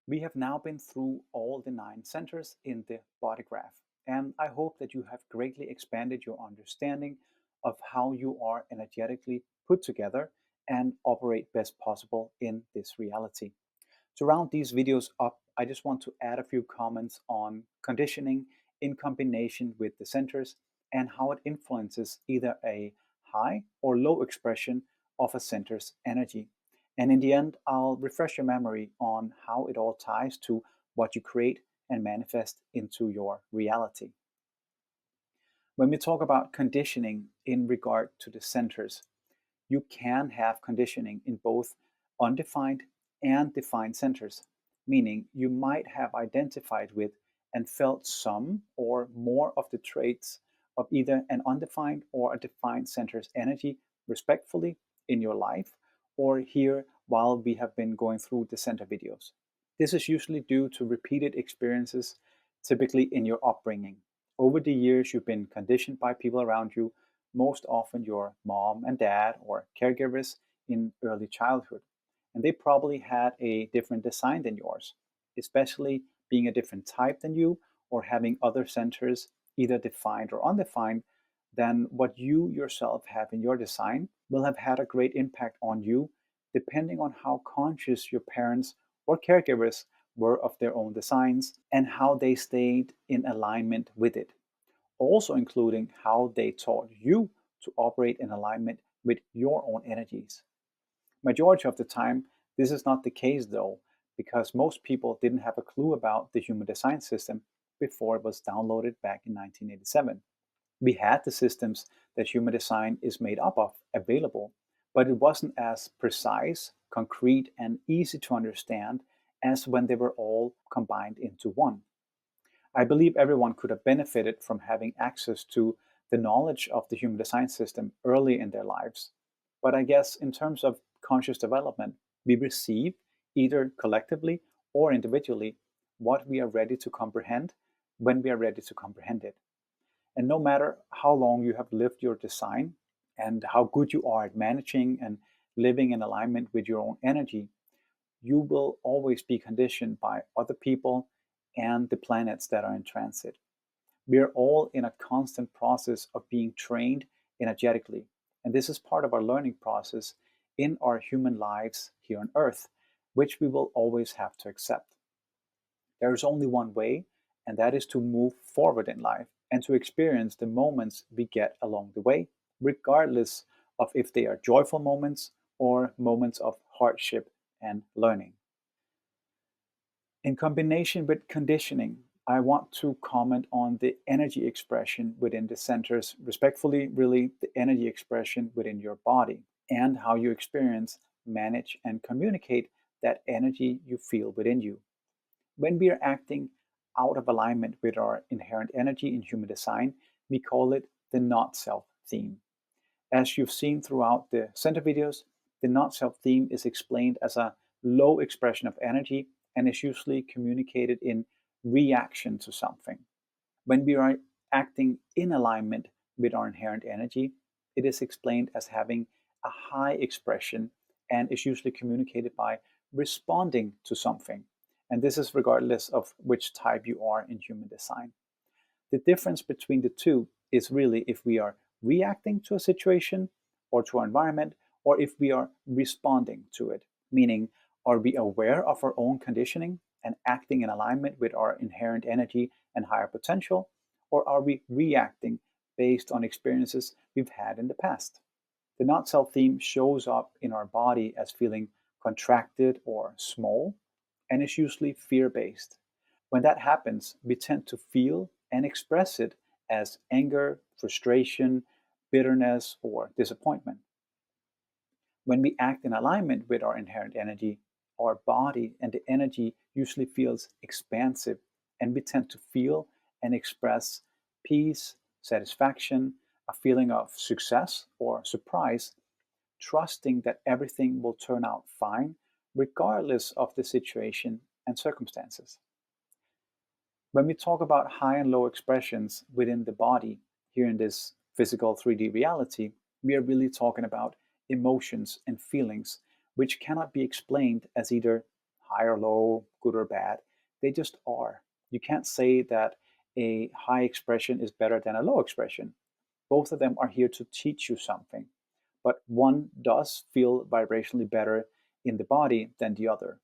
We have now been through all the 9 centers in the body graph, and I hope that you have greatly expanded your understanding of how you are energetically put together and operate best possible in this reality. To round these videos up, I just want to add a few comments on conditioning in combination with the centers and how it influences either a high or low expression of a center's energy. And in the end, I'll refresh your memory on how it all ties to what you create and manifest into your reality. When we talk about conditioning in regard to the centers, you can have conditioning in both undefined and defined centers, meaning you might have identified with and felt some or more of the traits of either an undefined or a defined center's energy respectfully in your life or here while we have been going through the center videos. This is usually due to repeated experiences, typically in your upbringing. Over the years, you've been conditioned by people around you, most often your mom and dad or caregivers in early childhood. And they probably had a different design than yours, especially being a different type than you or having other centers, either defined or undefined, than what you yourself have in your design will have had a great impact on you, depending on how conscious your parents or caregivers were of their own designs and how they stayed in alignment with it, also including how they taught you to operate in alignment with your own energies. Majority of the time, this is not the case though, because most people didn't have a clue about the human design system before it was downloaded back in 1987. We had the systems that human design is made up of available, but it wasn't as precise, concrete, and easy to understand as when they were all combined into one. I believe everyone could have benefited from having access to the knowledge of the human design system early in their lives. But I guess in terms of conscious development, we receive, either collectively or individually, what we are ready to comprehend when we are ready to comprehend it. And no matter how long you have lived your design and how good you are at managing and living in alignment with your own energy, you will always be conditioned by other people and the planets that are in transit. We are all in a constant process of being trained energetically. And this is part of our learning process in our human lives here on Earth, which we will always have to accept. There is only one way, and that is to move forward in life and to experience the moments we get along the way, regardless of if they are joyful moments or moments of hardship and learning. In combination with conditioning, I want to comment on the energy expression within the centers, respectfully, really, the energy expression within your body and how you experience, manage, and communicate that energy you feel within you. When we are acting out of alignment with our inherent energy in human design, we call it the not self theme. As you've seen throughout the center videos, the not self theme is explained as a low expression of energy and is usually communicated in reaction to something. When we are acting in alignment with our inherent energy, it is explained as having a high expression and is usually communicated by responding to something. And this is regardless of which type you are in human design. The difference between the two is really if we are reacting to a situation or to our environment, or if we are responding to it, meaning, are we aware of our own conditioning and acting in alignment with our inherent energy and higher potential, or are we reacting based on experiences we've had in the past? The not self theme shows up in our body as feeling contracted or small, and is usually fear based. When that happens, we tend to feel and express it as anger, frustration, bitterness, or disappointment. When we act in alignment with our inherent energy, our body and the energy usually feels expansive, and we tend to feel and express peace, satisfaction, a feeling of success or surprise, trusting that everything will turn out fine regardless of the situation and circumstances. When we talk about high and low expressions within the body here in this physical 3D reality, we are really talking about emotions and feelings which cannot be explained as either high or low, good or bad. They just are. You can't say that a high expression is better than a low expression. Both of them are here to teach you something, but one does feel vibrationally better in the body than the other.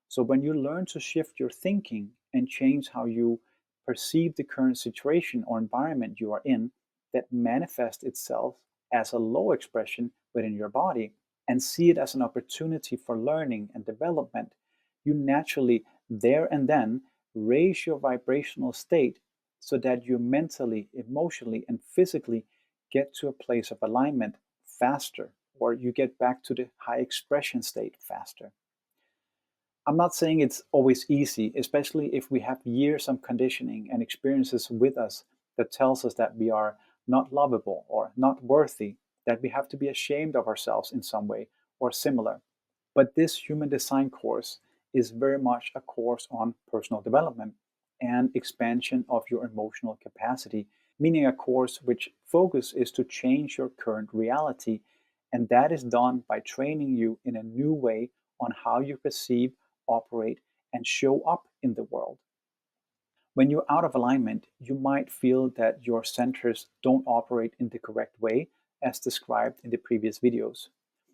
So when you learn to shift your thinking and change how you perceive the current situation or environment you are in, that manifests itself as a low expression within your body, and see it as an opportunity for learning and development, you naturally, there and then, raise your vibrational state so that you mentally, emotionally, and physically get to a place of alignment faster, or you get back to the high expression state faster. I'm not saying it's always easy, especially if we have years of conditioning and experiences with us that tells us that we are not lovable or not worthy, that we have to be ashamed of ourselves in some way or similar. But this human design course is very much a course on personal development and expansion of your emotional capacity, meaning a course which focus is to change your current reality. And that is done by training you in a new way on how you perceive, operate, and show up in the world. When you're out of alignment, you might feel that your centers don't operate in the correct way, as described in the previous videos.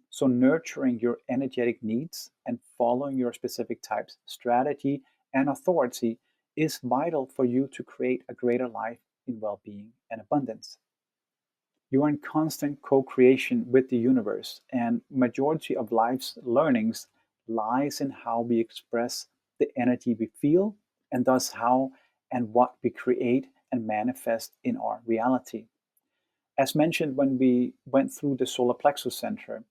So, nurturing your energetic needs and following your specific type's strategy and authority is vital for you to create a greater life in well being and abundance. You are in constant co-creation with the universe, and majority of life's learnings lies in how we express the energy we feel, and thus how and what we create and manifest in our reality. As mentioned when we went through the solar plexus center,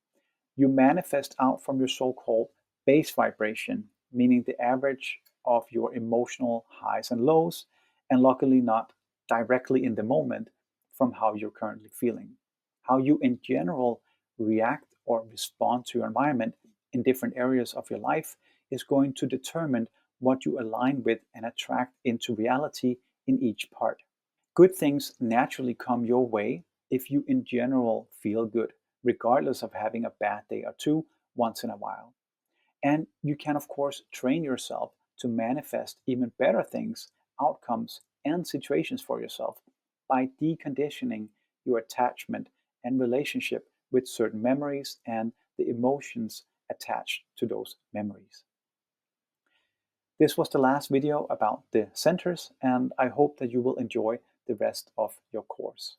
you manifest out from your so-called base vibration, meaning the average of your emotional highs and lows, and luckily not directly in the moment from how you're currently feeling. How you in general react or respond to your environment in different areas of your life is going to determine what you align with and attract into reality in each part. Good things naturally come your way if you in general feel good, regardless of having a bad day or two once in a while. And you can, of course, train yourself to manifest even better things, outcomes, and situations for yourself by deconditioning your attachment and relationship with certain memories and the emotions attached to those memories. This was the last video about the centers, and I hope that you will enjoy the rest of your course.